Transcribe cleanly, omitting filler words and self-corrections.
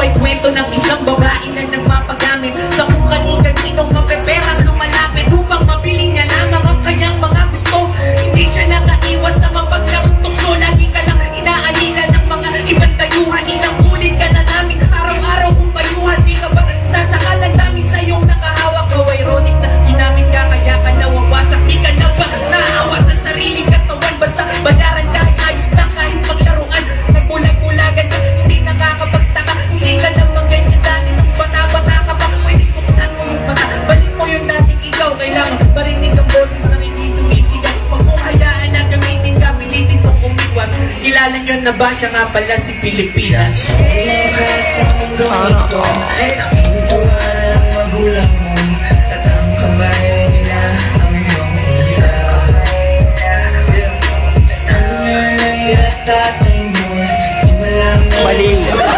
ay kwento ng isang babae na nagpapagamit sa kung kani-kaninong mapeperang lumalapit upang mabili niya lamang ang kanyang mga gusto. Hindi siya nakaiwas sa mapaglarong tukso. Lagi ka lang inaalila ng mga ibang tayuhan. Inakulit ka na namin araw-araw kung payuhan. Di ka ba sasakalan dami sa iyong nakahawak? Ikaw ironic na ginamit ka kaya ka nawawasak. Di ka na ba naawa sa sariling katawan? Basta bayaran ka ayos na kahit paglaruan. Nagbulag-bulagan ka, hindi nakakapagtaka. Hindi ka naman ganyan dati nung bata-bata ka pa. Pwede buksan mo yung mata, balik mo yung dating ikaw. Kailangan marinig ang boses na hindi sumisigaw. Huwag mong hayaan na gamitin ka, pilitin mong umiwas. Kilala nyo na ba siya nga pala si Pilipinas? Sa mundo ito ay aking tuwal ang magulang mo at ang kamay nila ang iyong iyak. Ang nanay at tatay mo, di mo lang Baliw.